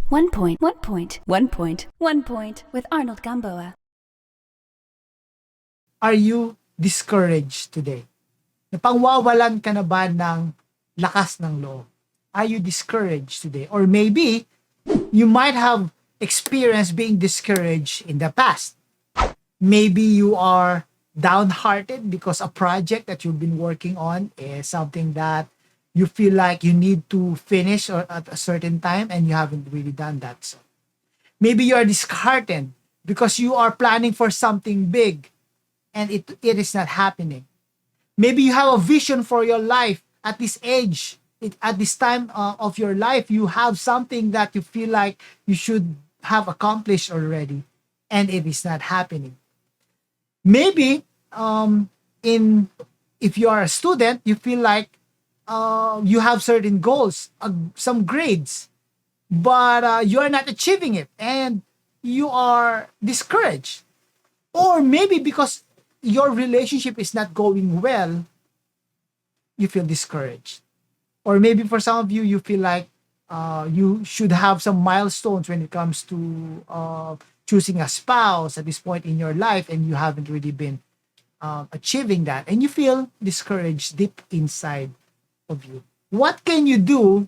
1 point with Arnold Gamboa. Are you discouraged today? Napangwawalan ka na ba ng lakas ng loob? Are you discouraged today? Or maybe you might have experienced being discouraged in the past. Maybe you are downhearted because a project that you've been working on is something that you feel like you need to finish or at a certain time and you haven't really done that. So maybe you are disheartened because you are planning for something big and it is not happening. Maybe you have a vision for your life at this age, at this time of your life, you have something that you feel like you should have accomplished already and it is not happening. Maybe if you are a student, you feel like you have certain goals, some grades, but you are not achieving it and you are discouraged. Or maybe because your relationship is not going well, you feel discouraged. Or maybe for some of you, you feel like you should have some milestones when it comes to choosing a spouse at this point in your life, and you haven't really been achieving that, and you feel discouraged deep inside of you. What can you do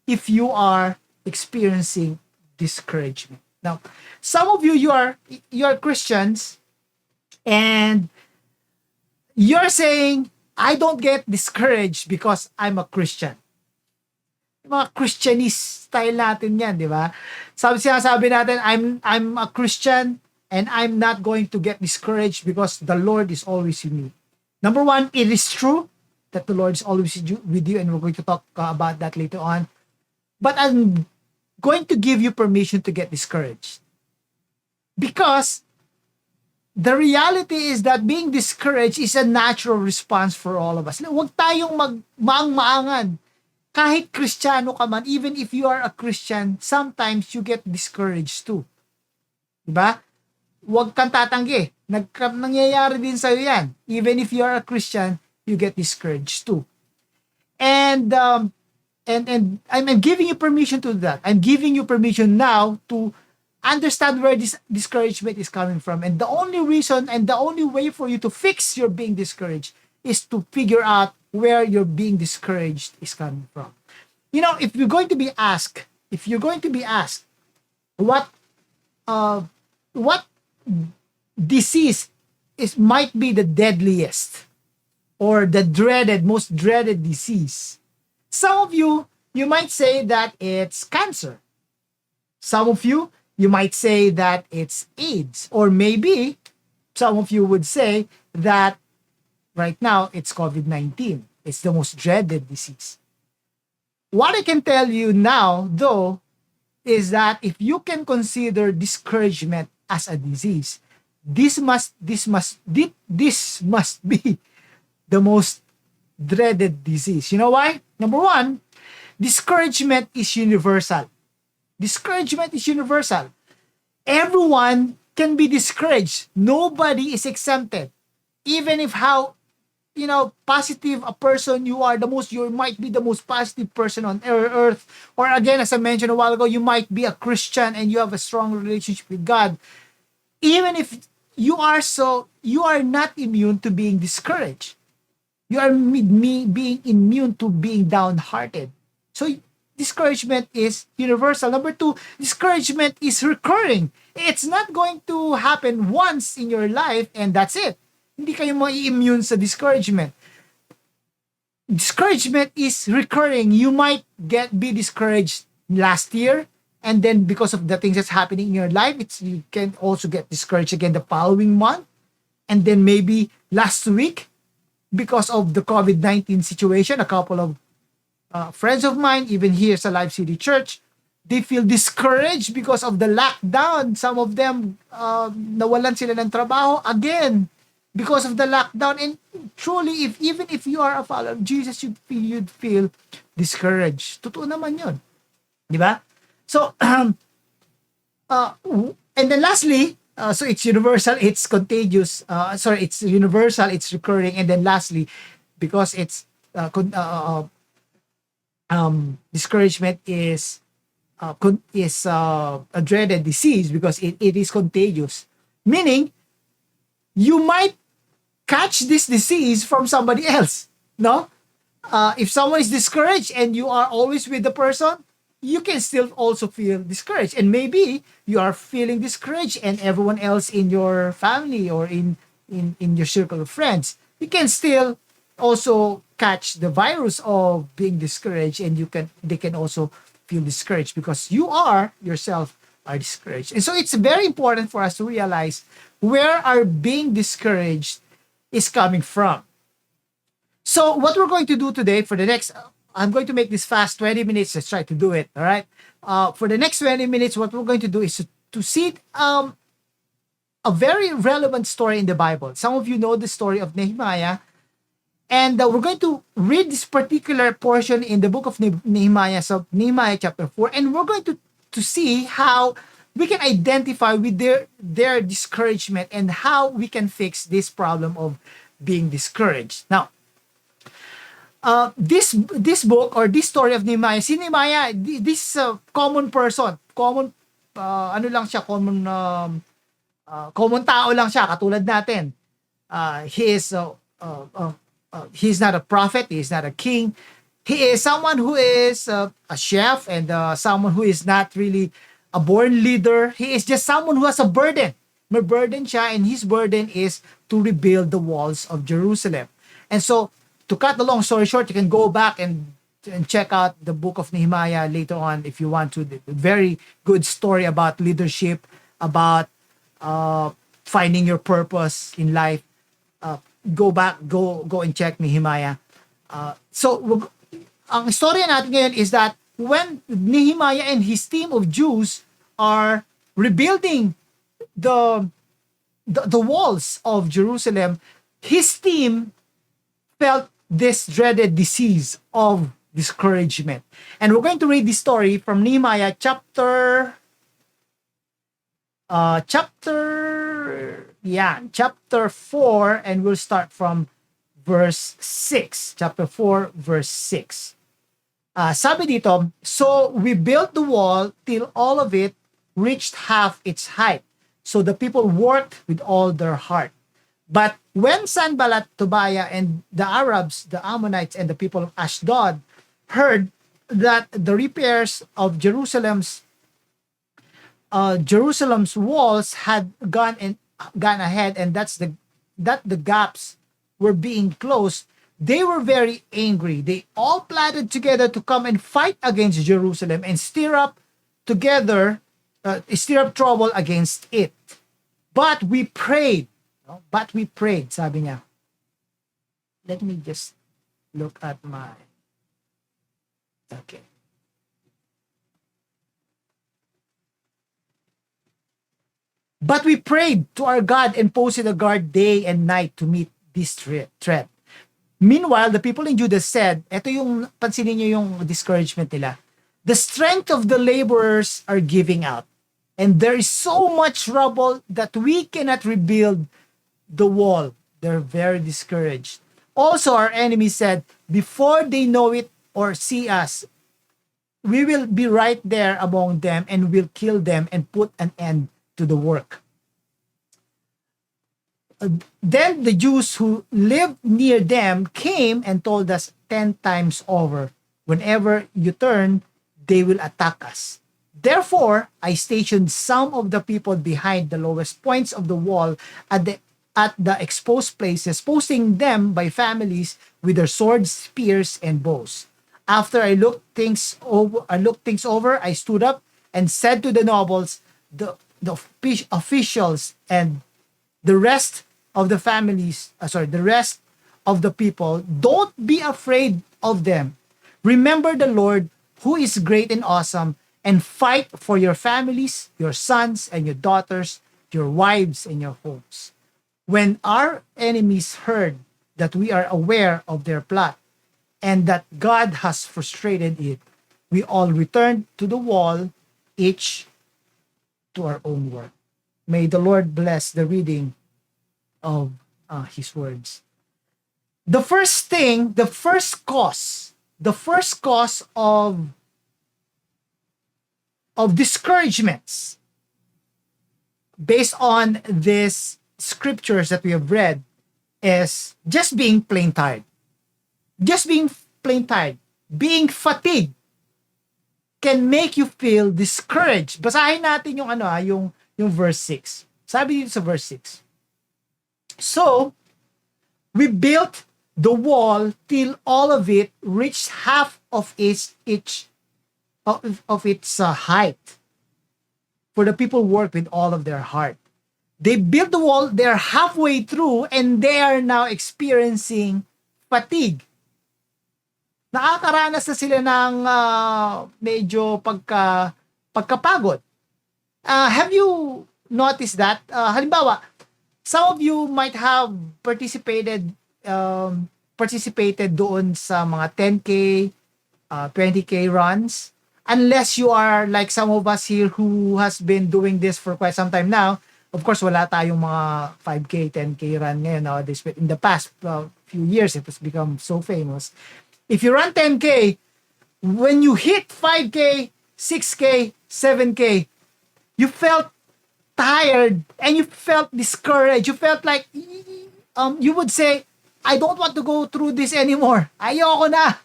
if you are experiencing discouragement? Now, some of you, you are Christians, and you're saying, I don't get discouraged because I'm a Christian. Mga Christianese style natin yan, di ba? Sinasabi natin, I'm a Christian and I'm not going to get discouraged because the Lord is always with me. Number one, it is true that the Lord is always with you, and we're going to talk about that later on. But I'm going to give you permission to get discouraged. Because the reality is that being discouraged is a natural response for all of us. Huwag tayong maang-maangan. Kahit Kristiyano ka man, even if you are a Christian, sometimes you get discouraged too. Diba? Huwag kang tatanggi. Nangyayari din sa'yo yan. Even if you are a Christian, you get discouraged too. And I'm giving you permission to do that. I'm giving you permission now to understand where this discouragement is coming from. And the only reason and the only way for you to fix your being discouraged is to figure out where your being discouraged is coming from. You know, if you're going to be asked what disease might be the deadliest or the most dreaded disease, some of you might say that it's cancer. Some of you might say that it's AIDS. Or maybe some of you would say that right now it's COVID-19. It's the most dreaded disease. What I can tell you now, though, is that if you can consider discouragement as a disease, this must be the most dreaded disease. You know why? Number one, discouragement is universal. Discouragement is universal. Everyone can be discouraged. Nobody is exempted. Even if how, positive a person you are, you might be the most positive person on earth. Or again, as I mentioned a while ago, you might be a Christian and you have a strong relationship with God. Even if you are not immune to being discouraged. You are being immune to being downhearted. So discouragement is universal. Number two, discouragement is recurring. It's not going to happen once in your life and that's it. Hindi kayo ma-immune sa discouragement. Discouragement is recurring. You might be discouraged last year, and then because of the things that's happening in your life, you can also get discouraged again the following month, and then maybe last week because of the COVID-19 situation. A couple of friends of mine, even here sa Live City Church, they feel discouraged because of the lockdown. Some of them, nawalan sila ng trabaho again because of the lockdown. And truly, even if you are a follower of Jesus, you'd feel discouraged. Totoo naman yun. Di ba? So, and then lastly, so it's universal, it's contagious, it's universal, it's recurring, and then lastly, because it's discouragement is a dreaded disease because it is contagious. Meaning, you might catch this disease from somebody else. No? If someone is discouraged and you are always with the person, you can still also feel discouraged. And maybe you are feeling discouraged and everyone else in your family or in your circle of friends, you can still also catch the virus of being discouraged, and they can also feel discouraged because you are yourself are discouraged. And so it's very important for us to realize where our being discouraged is coming from. So what we're going to do today for the next, I'm going to make this fast, 20 minutes. Let's try to do it. All right. For the next 20 minutes, what we're going to do is to see a very relevant story in the Bible. Some of you know the story of Nehemiah. And we're going to read this particular portion in the book of Nehemiah, so Nehemiah chapter 4. And we're going to see how we can identify with their discouragement and how we can fix this problem of being discouraged. Now, this book or this story of Nehemiah, si Nehemiah, this common person, common ano lang siya, common tao lang siya katulad natin. He's not a prophet, he is not a king. He is someone who is a chef and someone who is not really a born leader. He is just someone who has a burden. May burden siya, and his burden is to rebuild the walls of Jerusalem. And so, to cut the long story short, you can go back and check out the book of Nehemiah later on if you want to. Very good story about leadership, about finding your purpose in life. Go back, go and check Nehemiah. Ang istorya natin ngayon is that when Nehemiah and his team of Jews are rebuilding the walls of Jerusalem, his team felt this dreaded disease of discouragement. And we're going to read this story from Nehemiah chapter 4, and we'll start from verse 6. Chapter 4, verse 6. Sabi dito, so we built the wall till all of it reached half its height. So the people worked with all their heart. But when Sanballat, Tobiah, and the Arabs, the Ammonites, and the people of Ashdod heard that the repairs of Jerusalem's walls had gone ahead, and that the gaps were being closed, they were very angry. They all plotted together to come and fight against Jerusalem and stir up trouble against it. But we prayed. No? But we prayed, sabi niya. Let me just look at my... Okay. But we prayed to our God and posted a guard day and night to meet this threat. Meanwhile, the people in Judah said, eto yung, pansinin niyo yung discouragement nila. The strength of the laborers are giving out, and there is so much rubble that we cannot rebuild the wall. They're very discouraged. Also, our enemies said, before they know it or see us, we will be right there among them and will kill them and put an end to the work. Then the Jews who lived near them came and told us 10 times over, whenever you turn, they will attack us. Therefore, I stationed some of the people behind the lowest points of the wall at the exposed places, posting them by families with their swords, spears, and bows. After I looked things over, I stood up and said to the nobles, the officials, and the rest of the people, don't be afraid of them. Remember the Lord, who is great and awesome, and fight for your families, your sons and your daughters, your wives and your homes. When our enemies heard that we are aware of their plot and that God has frustrated it, we all returned to the wall, each to our own work. May the Lord bless the reading of his words. The first cause of of discouragements based on these scriptures that we have read is just being plain tired. Just being plain tired. Being fatigued can make you feel discouraged. Basahin natin yung yung verse 6. Sabi dito sa verse 6. So, we built the wall till all of it reached half of its height. For the people work with all of their heart. They built the wall, they're halfway through, and they are now experiencing fatigue. Nakakaranas na sila ng medyo pagkapagod. Have you noticed that? Halimbawa, some of you might have participated doon sa mga 10K, 20K runs. Unless you are like some of us here who has been doing this for quite some time now. Of course, wala tayong mga 5K, 10K run ngayon nowadays. But in the past few years, it has become so famous. If you run 10K, when you hit 5K, 6K, 7K, you felt tired and you felt discouraged. You felt like, you would say, I don't want to go through this anymore. Ayoko na.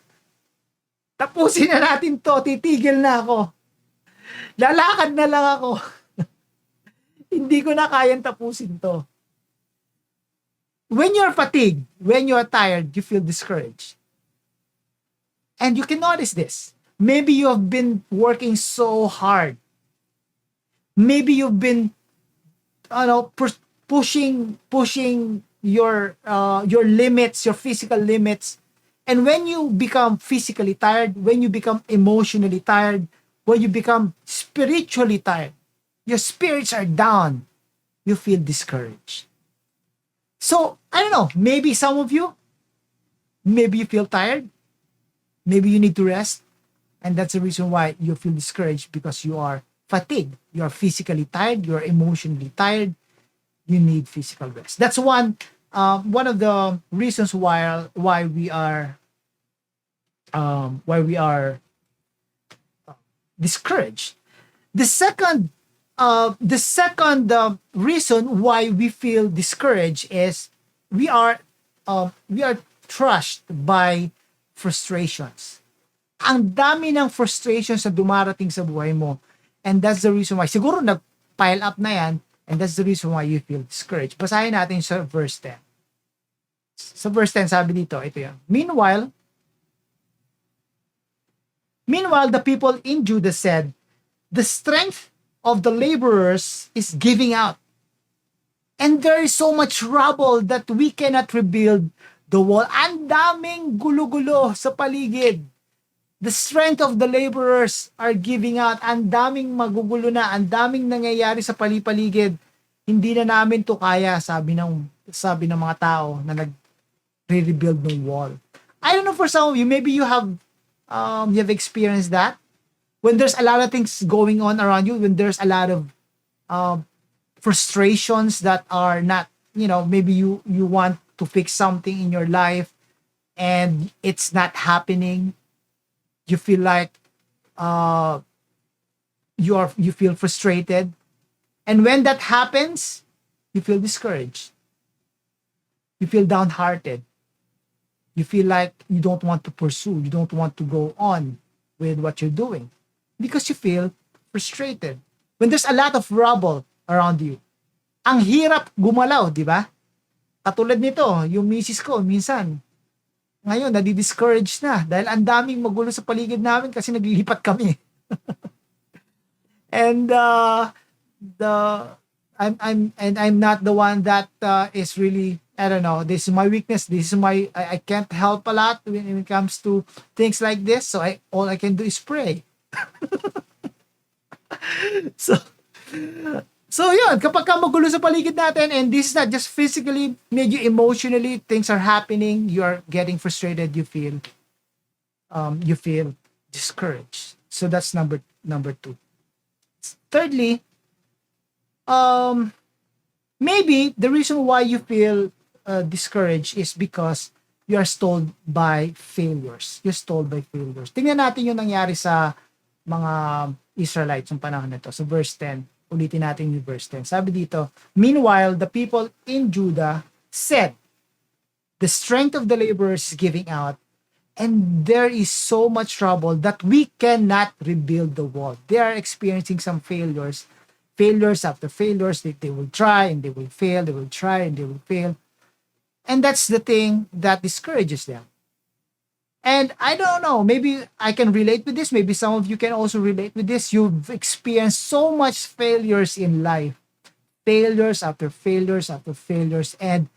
Tapusin na natin to. Titigil na ako. Lalakad na lang ako. Hindi ko na kayang tapusin to. When you're fatigued, when you're tired, you feel discouraged. And you can notice this. Maybe you have been working so hard. Maybe you've been pushing your limits, your physical limits. And when you become physically tired, when you become emotionally tired, when you become spiritually tired, your spirits are down, you feel discouraged. So, I don't know, maybe some of you, maybe you feel tired, maybe you need to rest, and that's the reason why you feel discouraged, because you are fatigued, you are physically tired, you are emotionally tired, you need physical rest. That's one of the reasons why we are discouraged. The second reason why we feel discouraged is we are crushed by frustrations. Ang dami ng frustrations na dumarating sa buhay mo, and that's the reason why siguro nag-pile up na yan. And that's the reason why you feel discouraged. Basahin natin sa verse 10. Sa verse 10, sabi dito, ito yan. Meanwhile, the people in Judah said, the strength of the laborers is giving out. And there is so much rubble that we cannot rebuild the wall. Ang daming gulo-gulo sa paligid. The strength of the laborers are giving out. Ang daming magugulo na, ang daming nangyayari sa paligid. Hindi na namin to kaya, sabi ng mga tao na nag-rebuild ng wall. I don't know, for some of you, maybe you have experienced that. When there's a lot of things going on around you, when there's a lot of frustrations that are not, maybe you want to fix something in your life and it's not happening. You feel like you feel frustrated, and when that happens, you feel discouraged. You feel downhearted. You feel like you don't want to pursue. You don't want to go on with what you're doing because you feel frustrated. When there's a lot of rubble around you, ang hirap gumalaw, di ba? Katulad nito, yung misis ko minsan. Ngayon, nadi-discourage na dahil ang daming magulo sa paligid namin kasi naglilipat kami. And I'm not the one that is really, I don't know, this is my weakness. This is I can't help a lot when it comes to things like this. So all I can do is pray. So yun, kapag ka magulo sa paligid natin, and this is not just physically, medyo emotionally, things are happening, you are getting frustrated, you feel discouraged. So that's number 2. Thirdly, maybe the reason why you feel discouraged is because you are stalled by failures. You're stalled by failures. Tingnan natin yung nangyari sa mga Israelites yung panahon na to. So verse 10, ulitin natin yung verse 10. Sabi dito, meanwhile, the people in Judah said, the strength of the laborers is giving out, and there is so much trouble that we cannot rebuild the wall. They are experiencing some failures after failures. They will try and they will fail. They will try and they will fail. And that's the thing that discourages them. And I don't know, maybe I can relate with this. Maybe some of you can also relate with this. You've experienced so much failures in life. Failures after failures after failures. And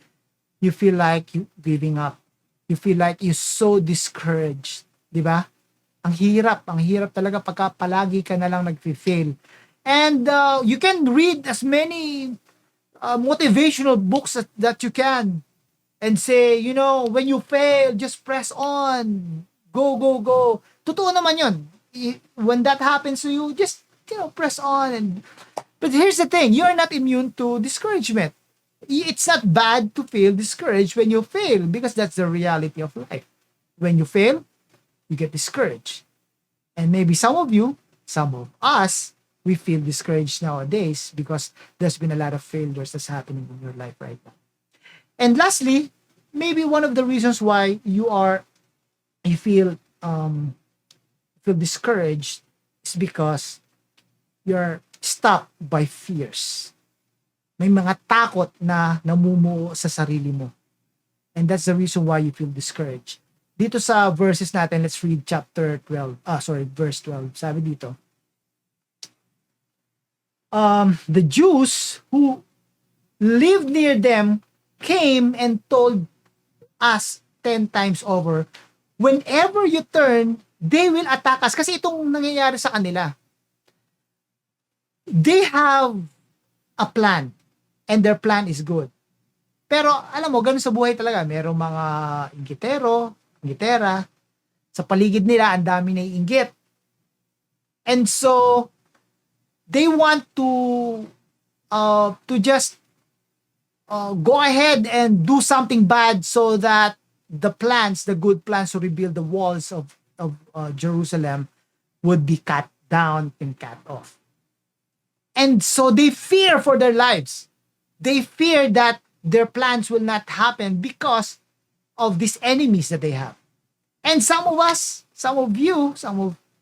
you feel like you giving up. You feel like you're so discouraged. Di ba? Ang hirap talaga pagka palagi ka na lang nag-fail. And you can read as many motivational books that you can. And say, you know, when you fail, just press on. Go, go, go. Totoo naman yun. When that happens to you, just, you know, press on. But here's the thing. You are not immune to discouragement. It's not bad to feel discouraged when you fail because that's the reality of life. When you fail, you get discouraged. And maybe some of us, we feel discouraged nowadays because there's been a lot of failures that's happening in your life right now. And lastly, maybe one of the reasons why you feel discouraged is because you're stopped by fears. May mga takot na namumuo sa sarili mo. And that's the reason why you feel discouraged. Dito sa verses natin, let's read verse 12. Sabi dito, the Jews who lived near them came and told us 10 times over, whenever you turn, they will attack us. Kasi itong nangyayari sa kanila. They have a plan, and their plan is good. Pero alam mo, ganun sa buhay talaga. Merong mga inggitera, sa paligid nila, ang dami na iinggit. And so, they want to just go ahead and do something bad so that the good plans to rebuild the walls of Jerusalem would be cut down and cut off. And so they fear for their lives. They fear that their plans will not happen because of these enemies that they have. And some of us,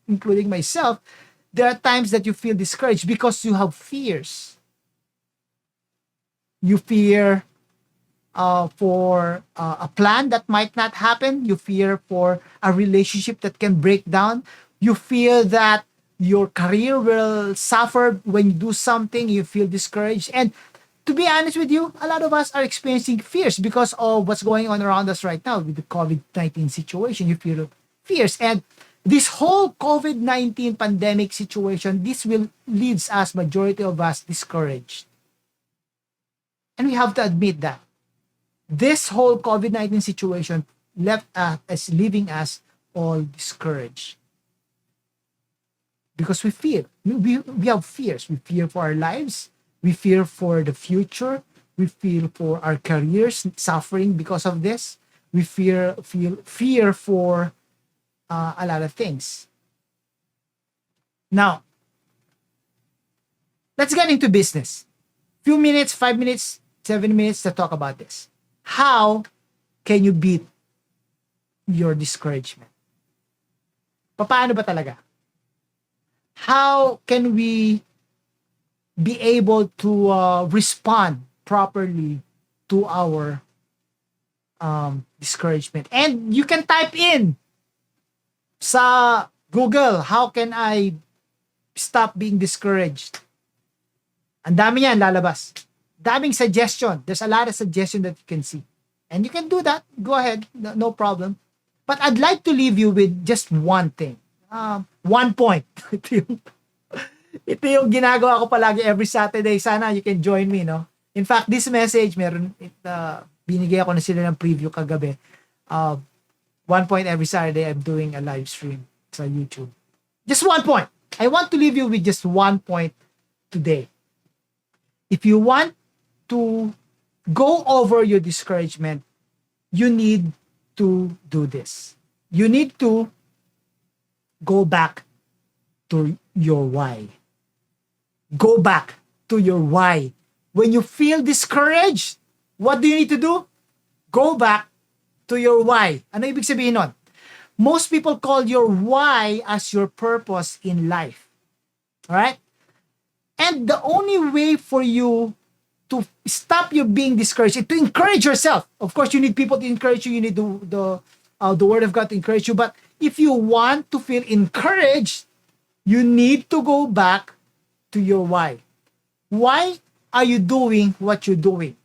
including myself, there are times that you feel discouraged because you have fears. You fear for a plan that might not happen. You fear for a relationship that can break down. You fear that your career will suffer when you do something. You feel discouraged. And to be honest with you, a lot of us are experiencing fears because of what's going on around us right now with the COVID-19 situation. You feel fears. And this whole COVID-19 pandemic situation, this will leaves us, majority of us, discouraged. And we have to admit that this whole COVID-19 situation left us, leaving us all discouraged. Because we fear. We have fears. We fear for our lives. We fear for the future. We fear for our careers suffering because of this. We feel fear for a lot of things. Now, let's get into business. Few minutes, 5 minutes, 7 minutes to talk about this. How can you beat your discouragement? Paano ba talaga? How can we be able to respond properly to our discouragement? And you can type in sa Google, how can I stop being discouraged? Ang dami yan lalabas. Daming suggestion. There's a lot of suggestion that you can see. And you can do that. Go ahead. No problem. But I'd like to leave you with just one thing. 1 point. Ito yung ginagawa ko palagi every Saturday. Sana you can join me, no? In fact, this message, binigay ako na sila ng preview kagabi. 1 point every Saturday, I'm doing a live stream sa YouTube. Just 1 point. I want to leave you with just 1 point today. If you want to go over your discouragement, you need to do this. You need to go back to your why. Go back to your why. When you feel discouraged, what do you need to do? Go back to your why. Ano ibig sabihin nun? Most people call your why as your purpose in life. Alright? And the only way for you to stop you being discouraged is to encourage yourself. Of course, you need people to encourage you. You need the Word of God to encourage you. But if you want to feel encouraged, you need to go back to your why. Why are you doing what you're doing?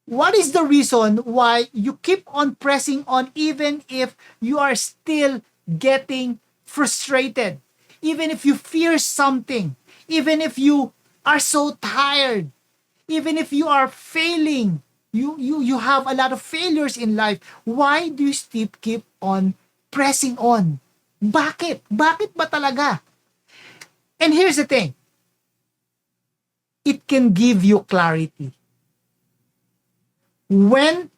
What is the reason why you keep on pressing on even if you are still getting frustrated? Even if you fear something, even if you are so tired, even if you are failing, you have a lot of failures in life, why do you still keep on pressing on? Bakit? Bakit ba talaga? And here's the thing. It can give you clarity. When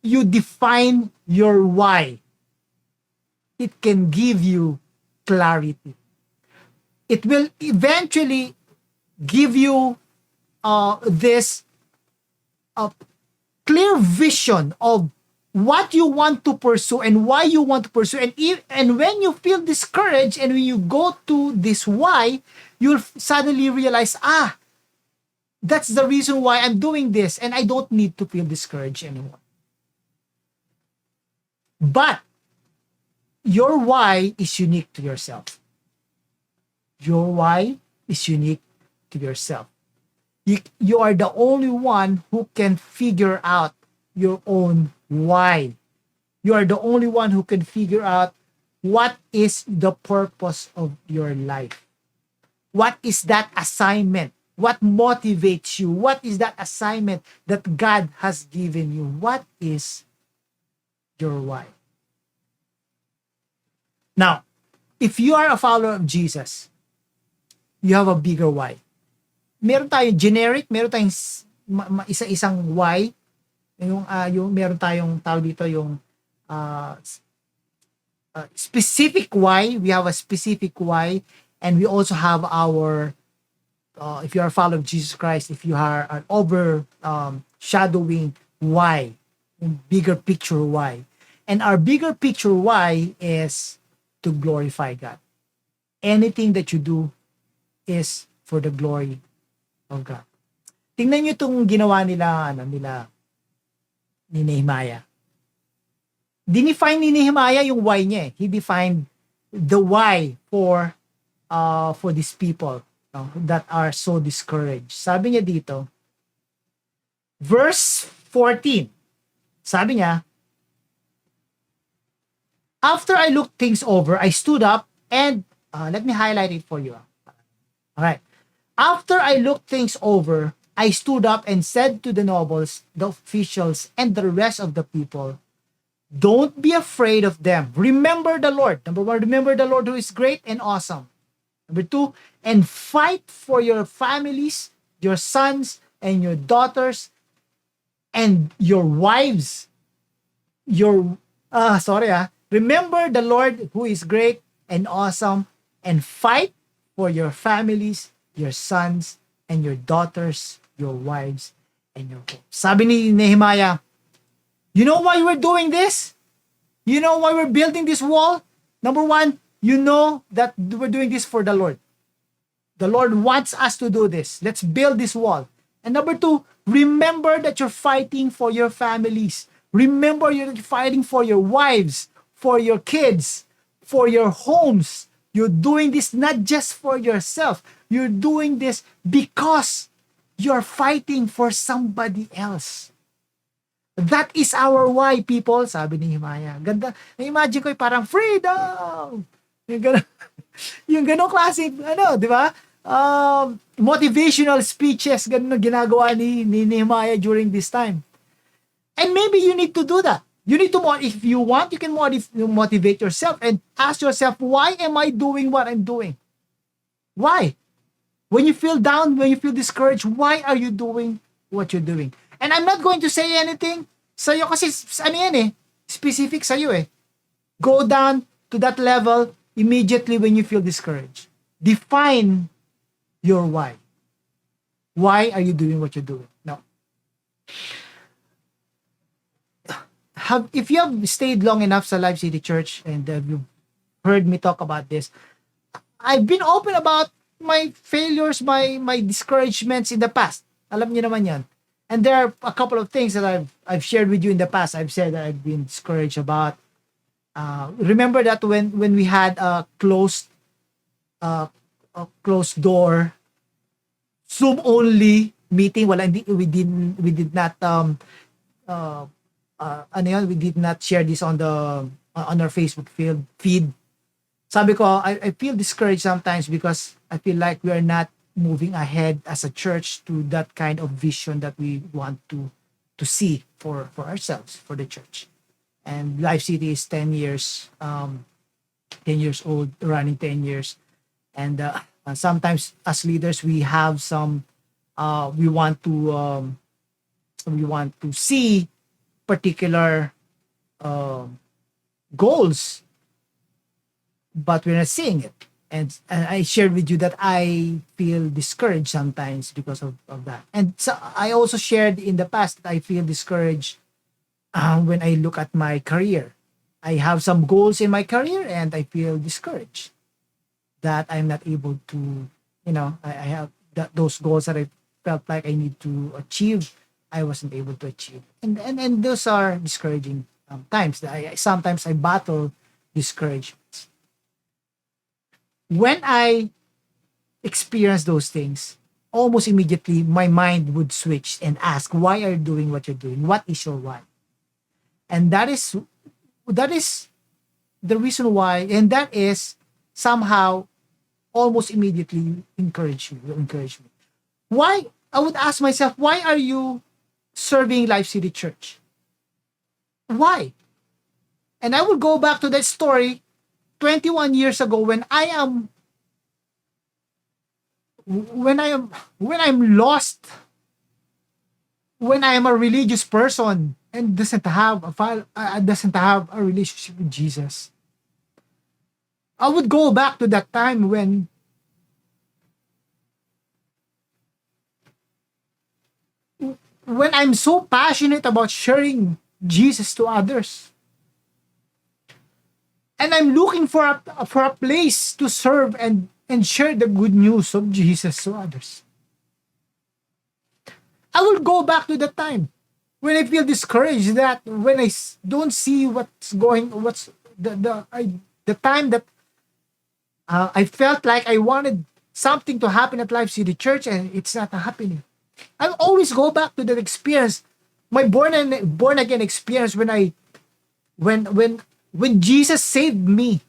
you define your why, it can give you clarity. It will eventually give you this clear vision of what you want to pursue and why you want to pursue. And when you feel discouraged and when you go to this why, you'll suddenly realize, that's the reason why I'm doing this, and I don't need to feel discouraged anymore. But your why is unique to yourself. Your why is unique to yourself. You are the only one who can figure out your own why. You are the only one who can figure out what is the purpose of your life. What is that assignment? What motivates you? What is that assignment that God has given you? What is your why? Now, if you are a follower of Jesus, you have a bigger why. Meron tayong generic, meron tayong isa-isang why. Yung meron tayong tawag dito yung specific why. We have a specific why, and we also have our if you are a follower of Jesus Christ, if you are an overshadowing why, bigger picture why. And our bigger picture why is to glorify God. Anything that you do is for the glory of God. Tingnan nyo itong ginawa nila ni Nehemiah. Dinefine ni Nehemiah yung why niya. He defined the why for these people that are so discouraged. Sabi niya dito, verse 14, sabi niya, after I looked things over, I stood up and, let me highlight it for you. Alright. After I looked things over, I stood up and said to the nobles, the officials, and the rest of the people, don't be afraid of them. Remember the Lord. Number one, remember the Lord who is great and awesome. Number two, and fight for your families, your sons and your daughters, and your wives. Remember the Lord who is great and awesome, and fight for your families, your sons, and your daughters, your wives, and your homes. Sabi ni Nehemiah, you know why we're doing this? You know why we're building this wall? Number one, you know that we're doing this for the Lord. The Lord wants us to do this. Let's build this wall. And number two, remember that you're fighting for your families. Remember you're fighting for your wives, for your kids, for your homes. You're doing this not just for yourself. You're doing this because you're fighting for somebody else. That is our why, people, sabi ni Nehemiah. Ganda. Na-imagine ko parang freedom. Yung ganong klase, di ba? Motivational speeches, ganun ginagawa ni Nehemiah during this time. And maybe you need to do that. You need to, if you want, you can motivate yourself and ask yourself, why am I doing what I'm doing? Why? When you feel down, when you feel discouraged, why are you doing what you're doing? And I'm not going to say anything sa'yo kasi specific sa'yo eh. Go down to that level immediately when you feel discouraged. define your why. Why are you doing what you're doing? Now, if you have stayed long enough sa Life City Church and you've heard me talk about this, I've been open about my failures, my discouragements in the past. Alam niyo naman yan. And there are a couple of things that I've shared with you in the past. I've said that I've been discouraged about. Remember that when we had uh, a closed door Zoom only meeting, we did not uh, we did not share this on the on our Facebook feed. Sabi ko, I feel discouraged sometimes because I feel like we are not moving ahead as a church to that kind of vision that we want to see for ourselves, for the church. And Life City is 10 years 10 years old, running 10 years. And sometimes as leaders we have some we want to see particular um goals, but we're not seeing it. And I shared with you that I feel discouraged sometimes because of that. And so I also shared in the past that I feel discouraged when I look at my career. I have some goals in my career and I feel discouraged that I'm not able to, I have those goals that I felt like I need to achieve. I wasn't able to achieve. And those are discouraging times that sometimes I battle discouragement. When I experience those things, almost immediately my mind would switch and ask, why are you doing what you're doing? What is your why? And that is the reason why, and that is somehow almost immediately encourage me. Why? I would ask myself, why are you serving Life City Church? Why? And I would go back to that story 21 years ago when I'm lost, when I am a religious person and doesn't have a relationship with Jesus. I would go back to that time when I'm so passionate about sharing Jesus to others. And I'm looking for a place to serve and share the good news of Jesus to others. I will go back to that time when I feel discouraged, that when I don't see what's the time that I felt like I wanted something to happen at Life City Church and it's not happening. I'll always go back to that experience, my born again experience when Jesus saved me.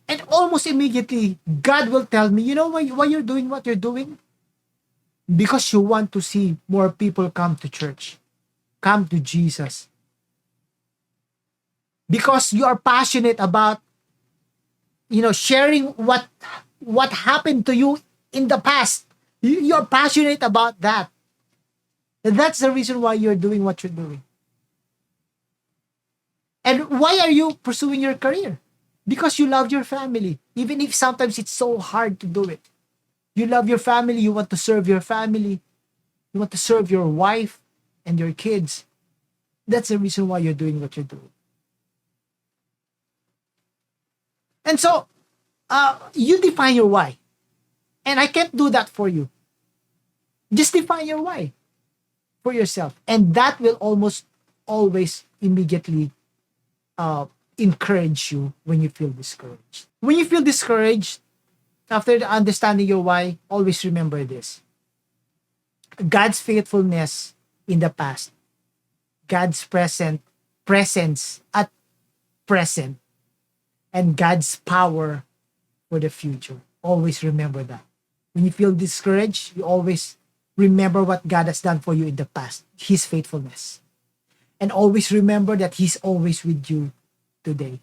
And almost immediately, God will tell me, you know why you're doing what you're doing? Because you want to see more people come to church, come to Jesus. Because you are passionate about, sharing what happened to you in the past. You're passionate about that. And that's the reason why you're doing what you're doing. And why are you pursuing your career? Because you love your family, even if sometimes it's so hard to do it. You love your family, you want to serve your family, you want to serve your wife and your kids. That's the reason why you're doing what you're doing. And so, you define your why. And I can't do that for you. Just define your why for yourself. And that will almost always immediately encourage you when you feel discouraged. When you feel discouraged, after understanding your why, always remember this. God's faithfulness in the past, God's presence at present, and God's power for the future. Always remember that. When you feel discouraged, you always remember what God has done for you in the past, His faithfulness. And always remember that He's always with you today.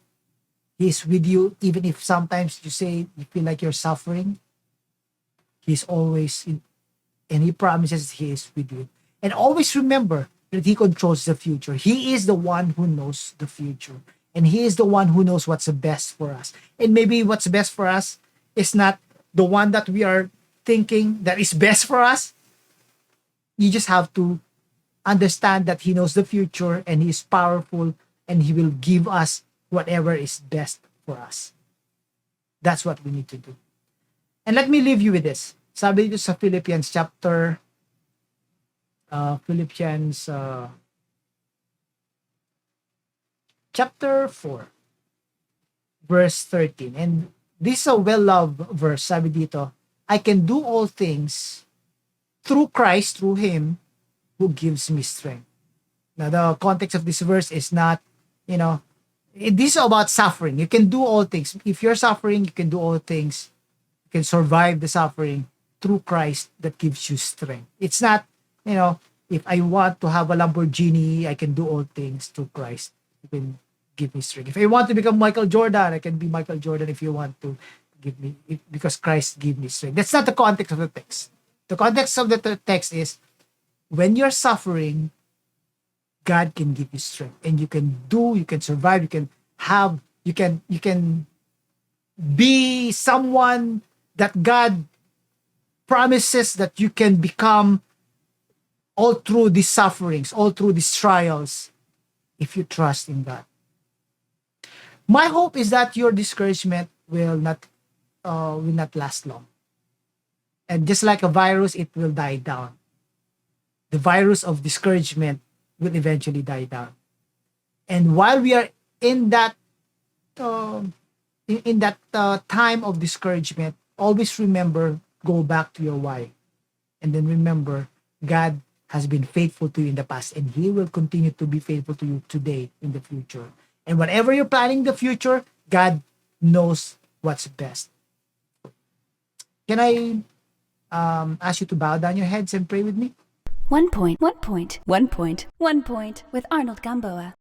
He's with you even if sometimes you feel like you're suffering. He's always and He promises He is with you. And always remember that He controls the future. He is the one who knows the future. And He is the one who knows what's the best for us. And maybe what's best for us is not the one that we are thinking that is best for us. You just have to understand that He knows the future and He is powerful and He will give us whatever is best for us. That's what we need to do. And let me leave you with this. Sabi dito sa Philippians chapter 4, verse 13. And this is a well-loved verse. Sabi dito, I can do all things through Christ, through Him, who gives me strength. Now, the context of this verse is not, this is about suffering. You can do all things. If you're suffering, you can do all things. You can survive the suffering through Christ that gives you strength. It's not, if I want to have a Lamborghini, I can do all things through Christ. You can give me strength. If I want to become Michael Jordan, I can be Michael Jordan if you want to because Christ give me strength. That's not the context of the text. The context of the text is when you're suffering, God can give you strength, and you can survive, you can be someone that God promises that you can become all through these sufferings, all through these trials, if you trust in God. My hope is that your discouragement will not last long. And just like a virus, it will die down. The virus of discouragement will eventually die down. And while we are in that time of discouragement, always remember, go back to your why. And then remember, God has been faithful to you in the past, and He will continue to be faithful to you today in the future. And whatever you're planning in the future, God knows what's best. Can I ask you to bow down your heads and pray with me? 1 point with Arnold Gamboa.